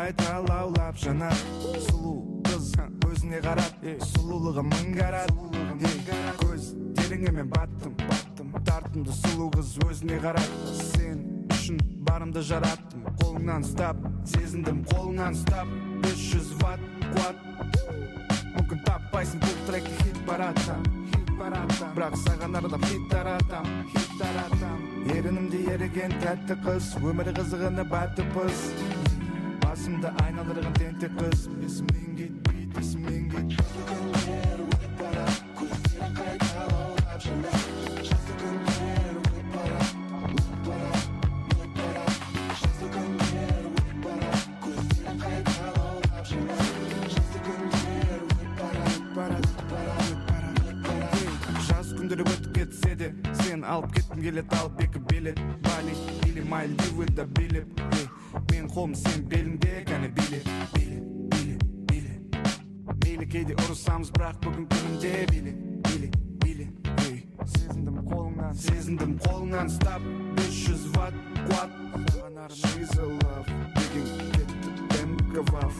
қайта лаулап жанар. Сұлу қыз өзіне қарап, сұлулығы мың қарат. Көздеріңе мен баттым, тартымды сұлу қыз өзіне қарап. Сен үшін барымды жараттым, қолыңнан ұстап, сезіндім қолыңнан ұстап. 500 ватт қуат, мүмкін таппайсың бұл тректі хит баратам. Бірақ саған арнап хит таратам. Ерінімде еріген тәтті қыз, өмір қызығына бәтті пыз. Басымды айналдырған тентек қыз, есімнен кетпейді, есімнен кетпейді. Жаз күндері өтіп кетсе де, сен алып кеттім келет, алып екі билет. Бали или Мальдивыда билеп, мен қолым сен беліңде, кәне биле. Мейлі кейде ұрысамыз, бірақ бүгін күнімде биле. Сезіндім қолыңнан ұстап, 500 ватт қуат. She's a love, деген кетті дәмкавав.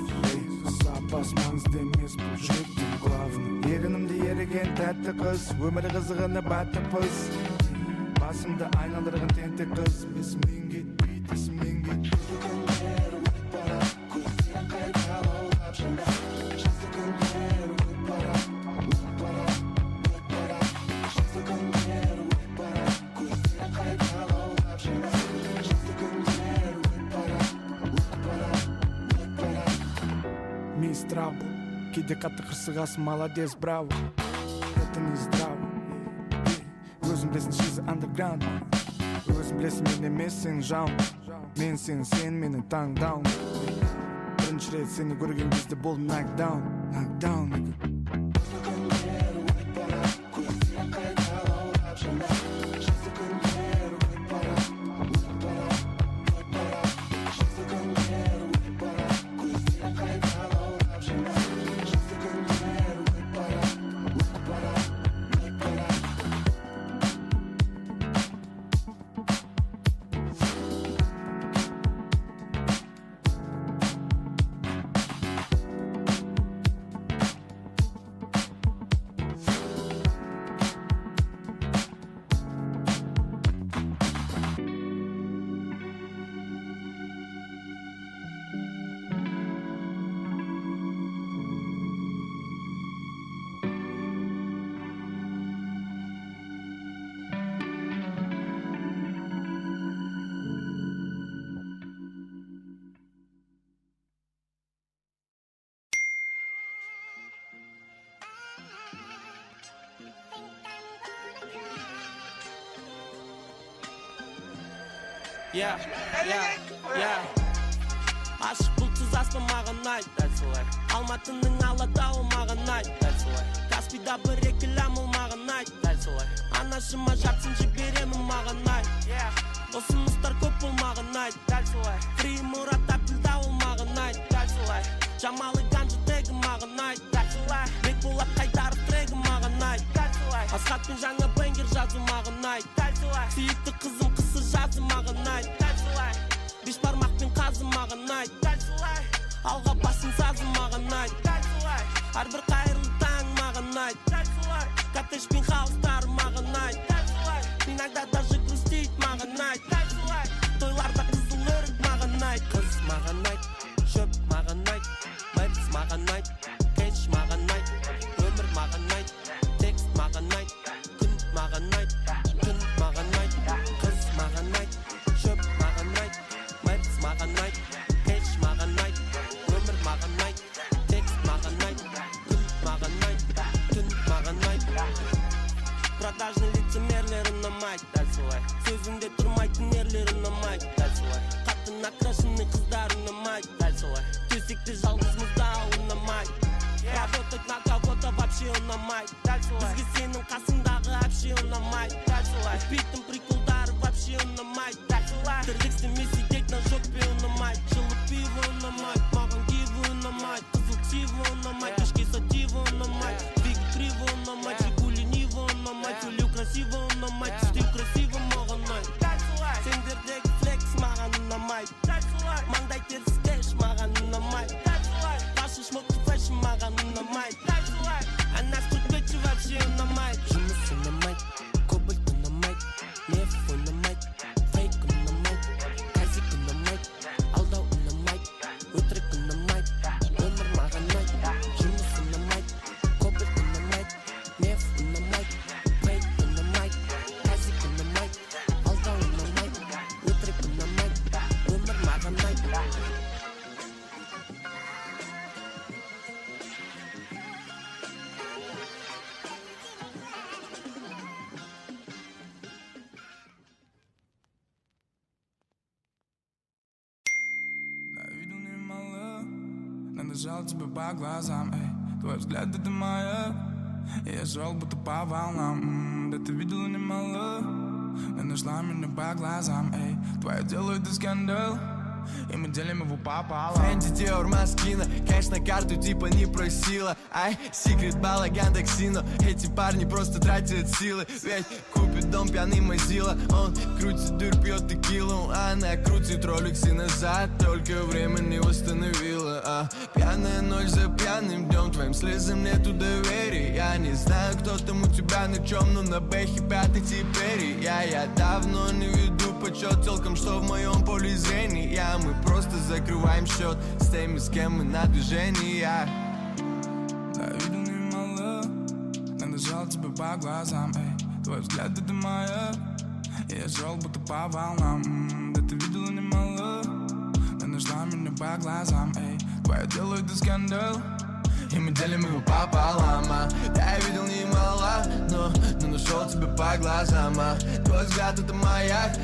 Сапас маңызды емес бұл жүректің главный. Ерінімде еріген тәтті қыз, өмір қызығына бәтті пыз. Басымды айналдырған тентек қыз, есімнен кетпейді, есімнен кетпейді. Мисс Трабл, кейде қатты қырсығасың, молодец, браво. Это не здраво. Өзің білесің, she's underground. Өзің білесің, мен емес сен жауын. Мен сен менің таңдауым. Бірінші рет сені көрген кезде болдым knockdown, nigga. Ашық бұлтсыз аспан маған айт, дәл солай. Алматының алатауы маған айт, дәл солай. Каспийда бір екі ләміл маған айт, дәл солай. Анашыма жапсын жіберемін маған айт. Ұсыныстар көп бол маған айт, дәл солай. Фри Мурат Абділдауыл маған айт, дәл солай. Жамалы Ганжы тегі маған айт, дәл солай. Бекболат қайтарып трегі маған айт, дәл солай. Асхатпен жаңа бенгер жазу маған айт, дәл солай. Сүйікті қызым қысы жазу маған айт, дәл солай. Беш бармақпен қазы маған айт, дәл солай. Алға басын сазы маған айт, дәл солай. Әрбір қайырлы таң маған айт, дәл солай. Коттедж пен хаустары маған айт, дәл солай. Иногда даже грустит маған айт, дәл солай. Тойларда қызыл өрік маған айт. Қыз маған айт, шөп маған айт. Мәріс маған айт, кеш маған айт. Өмір маған айт, текст маған айт. Күн маған айт, түн маған айт. Қыз маған айт, шөп маған айт. Мәріс маған айт, кеш маған айт. Өмір маған айт, текст маған айт. Күн маған айт, түн маған айт. Продажный лицемерлер ұнамайды, дәл солай. Сөзінде тұрмайтын ерлер ұнамайды, дәл солай. Қатты накрашенный қыздар ұнамайды. дышал тебе по глазам, эй. Твой взгляд это моя. Я шел будто по волнам. Да ты видела немало. Ты нашла меня по глазам, эй. Твое дело это скандал, и мы делим его пополам. Фэнди, Диор, Маскина, конечно, карту типа не просила. Ай, секрет, балаган, такси, но эти парни просто тратят силы. Ведь купит дом пьяный Мазила. Он крутит дыр, пьет текилу, а она крутит роликсы назад. Только время не восстановила. Пьяная ночь за пьяным днем, твоим слезам нету доверия. Я не знаю, кто там у тебя на чем, но на бэхе пятый теперь. Я давно не веду почет телкам, что в моем поле зрения. Мы просто закрываем счет с теми, с кем мы на движении. Да, видел немало. Надышал тебе по глазам, эй. Твой взгляд это моя. Я шел будто по волнам. Да ты видела немало. Ты нашла меня по глазам, эй. Твое дело это скандал, и мы делим его пополам. Я видел немало, но нашел тебя по глазам. Твой взгляд это маяк,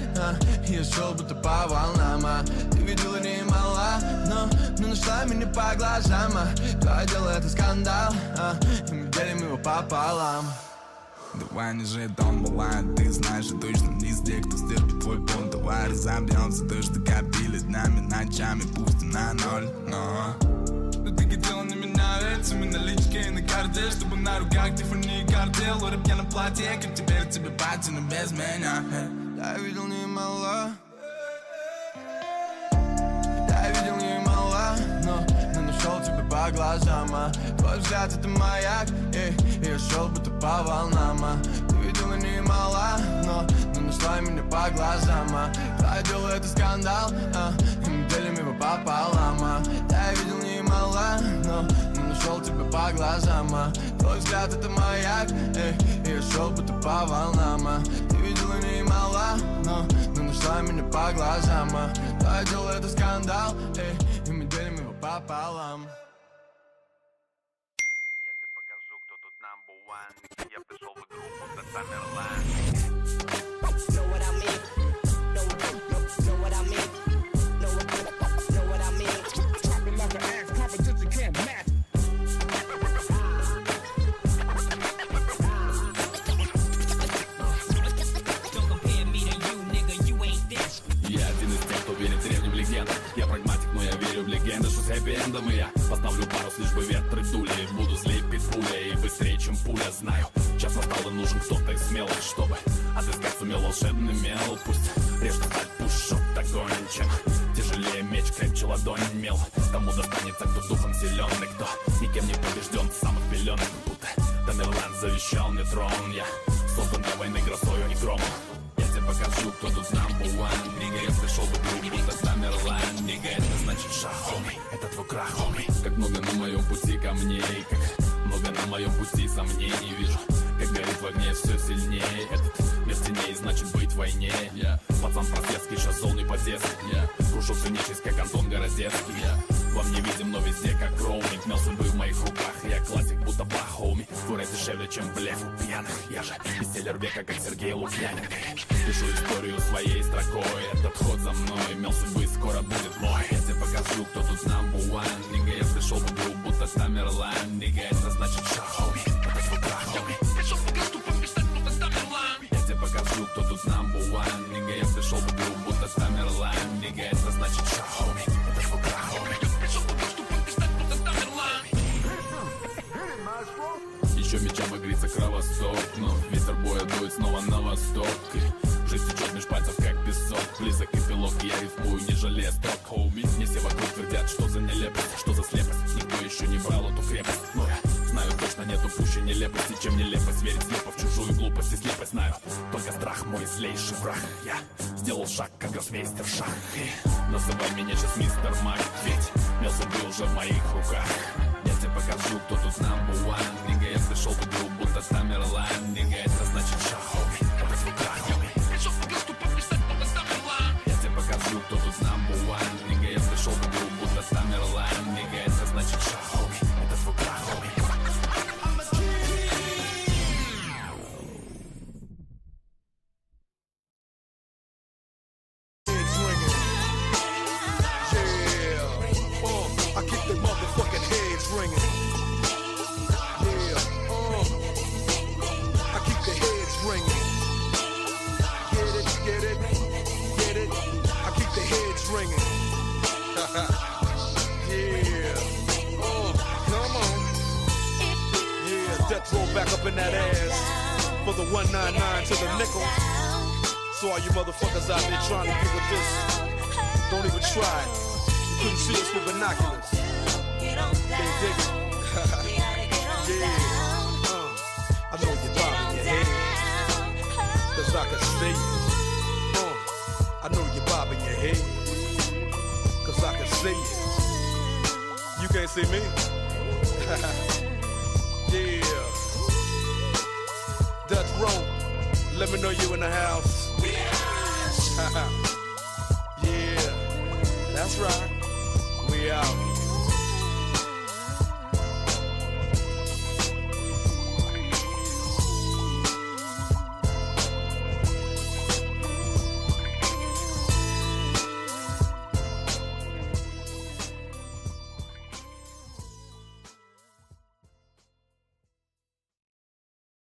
я шел будто по волнам. Ты видела немало, но нашла меня по глазам. Твое дело это скандал, и мы делим его пополам. Давай не жетон бывает, ты знаешь, и точно не везде, кто стерпит твой пон. Давай разобьемся, то, что копили днями, ночами, пусть и на ноль, но... Но ты хотела на меня этими наличкой на карте, чтобы на руках Тиффани картел. В пьяном платье, как теперь тебе патина без меня. Я видел немало. Я видел немало, но нашел тебя по глазам. Твой взгляд это маяк, и я шел будто по волнам. Ты видела немало, но нашла меня по глазам. Твое дело это скандал, и мы делим его пополам. Я видел немало, но нашел тебя по глазам. Твой взгляд это маяк, и я шел будто по волнам. Ты видела немало, но нашла меня по глазам. Твое дело это скандал, и мы делим его пополам. Я тебе покажу, кто тут number one. Я пришел в игру, будто Тамерлан. Know what I mean? Know what I mean? Know what I mean? Popping like an ass, competition can't match. Don't compare me to you, nigga, you ain't this. Я один из тех, кто верит древним легендам. Я прагматик, но я верю в легенды, что с хэппи-эндом. И я поставлю парус, лишь бы ветры дули. Буду злее питбуля и быстрее, чем пуля. Знаю, час настал и нужен кто-то из смелых, чтобы отыскать сумел волшебный мел. Пусть режет сталь, пушок огонь, чем тяжелее меч, крепче ладонь мел. Тому достанется, кто духом силен, и кто никем не побежден с самых пеленок. Будто Тамерлан завещал мне трон. Я создан для войны грозою и громом. Я тебе покажу, кто тут number one. Нига, я пришел в игру, будто Тамерлан. Нига, это значит шаг, хоми, это твой крах, хоми. Как много на моем пути камней, как много на моем пути сомнений. Вижу, как горит в огне все сильнее. Этот мир теней, значит быть в войне. Пацан просветский, шазонный по-детски. Кружок все нечисть, как Антон Городецкий. Вам не видим, но везде как роуминг. Мел судьбы в моих руках, я классик, будто бах, хоми. Куря дешевле, чем блеф у пьяных. Я же бестселлер века, как Сергей Лукьяненко. Пишу историю своей строкой. Этот ход за мной, мел судьбы скоро будет мой. Я тебе покажу, кто тут number one. Нига, я пришел в игру, будто Тамерлан. Нига, это значит шаг, хоми, это твой крах, хоми. Я тебе покажу, кто тут number one. Нига, я пришел в игру, будто Тамерлан. Нига, это значит шаг, хоми, это твой крах, хоми. Еще меча багрится кровосток, но ветер боя дует снова на восток. И жизнь течет меж пальцев, как песок. Близок эпилог, я рифмую, не жалея строк, хоуми. Мне все вокруг твердят, что за нелепость, что за слепость. Никто еще не брал эту крепость, но я знаю точно нету пуще нелепости, чем нелепость. Верить слепо в чужую глупость и слепость. Знаю, только страх мой злейший враг. Я сделал шаг, как гроссмейстер шаг. И называй меня сейчас мистер Мак, ведь мелся был уже в моих руках. Я тебе покажу, кто тут number one. Нига, я пришел в игру, будто Тамерлан. Нига, это значит шаг, хоми, это твой крах, хоми. Я тебе покажу, кто тут number one. Нига, я пришел в игру, будто Тамерлан. Нига, это значит шаг, хоми, это твой крах, хоми. I kick the motherfucking back up in that ass for the 199 to the nickel. So all you motherfuckers out there trying to get with this, don't even try it. You couldn't see us with binoculars. Can't dig it. Yeah. I know you're bobbing your head, cause I can see you. I know you're bobbing your head, cause I can see you. You can't see me? Yeah. Dutch Row, let me know you in the house. Yeah, that's right. We out.